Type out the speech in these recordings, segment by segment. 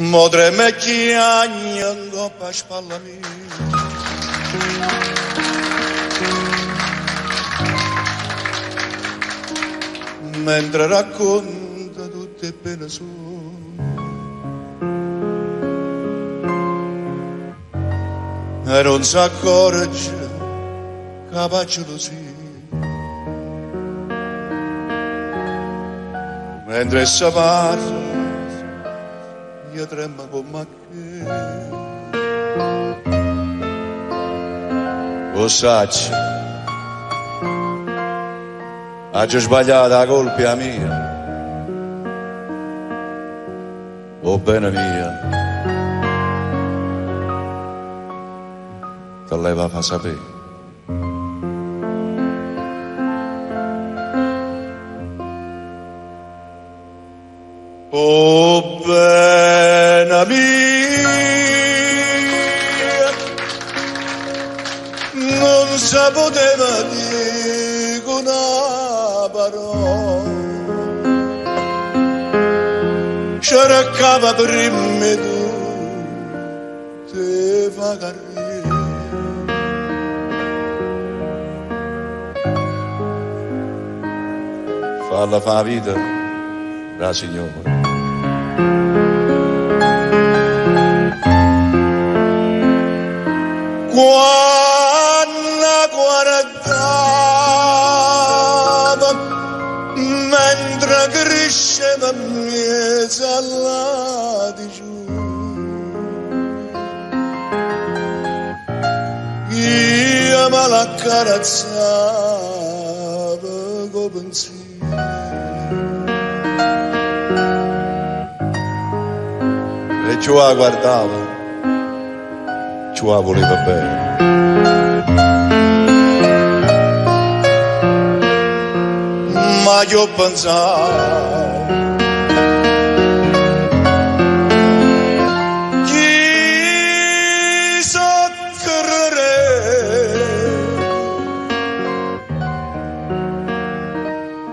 Modre me chiagnando per spalla mia. Mentre racconta tutte pene sue. E non si accorge che va gelosia. Mentre si parla, io trema come che. Lo sacci, oggi sbagliata la colpa mia. O bene mia, te lei va a sapere. Oh bene mia, non si poteva dire una parola, cercava prima tu, te fa carriera. Falla fa la vita da Signore. Quando guardava mentre cresceva mezzo alla di giù, io me l'accarezzava con pensiero e ci la guardava, ci la voleva bene. Ma io pensavo chi so credere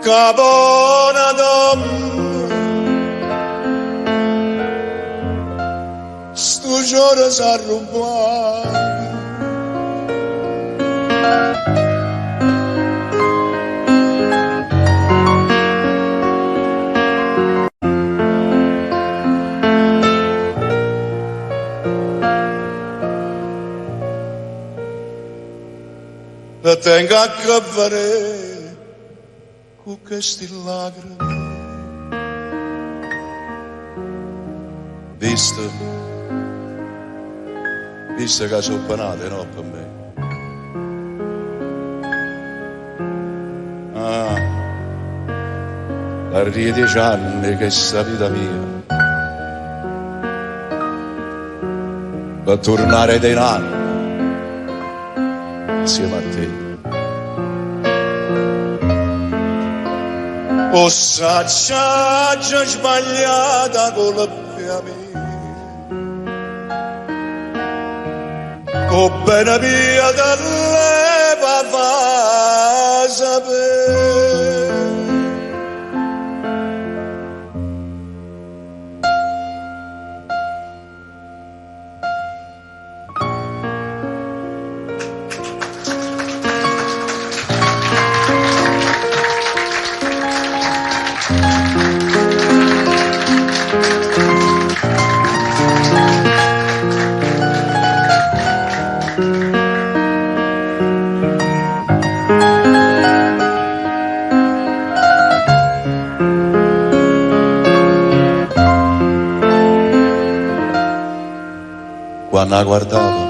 che buona donna sto giorno si arrubava. E tengo a che fare con queste lacrime, visto che sono penate, no, per me. Per 10 anni che sta vita mia, per tornare dei anni insieme a te. O saccia sbagliata con la mia mia, o bene mia da leva fa sapere. Quando ha guardato,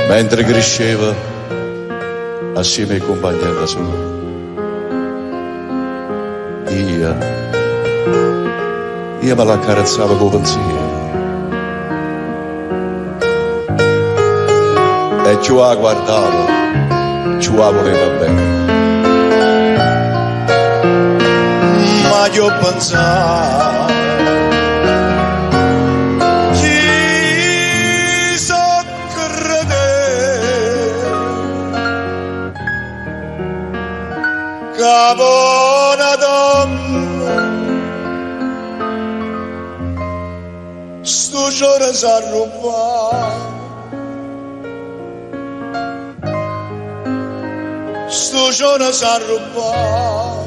mentre cresceva assieme ai compagni della sua, io me l'accarezzavo con pensiero e ci ha guardato, ci ha voleva bene, ma io pensavo che buona donna giorno s'ha rubato, sto giorno s'ha rubato.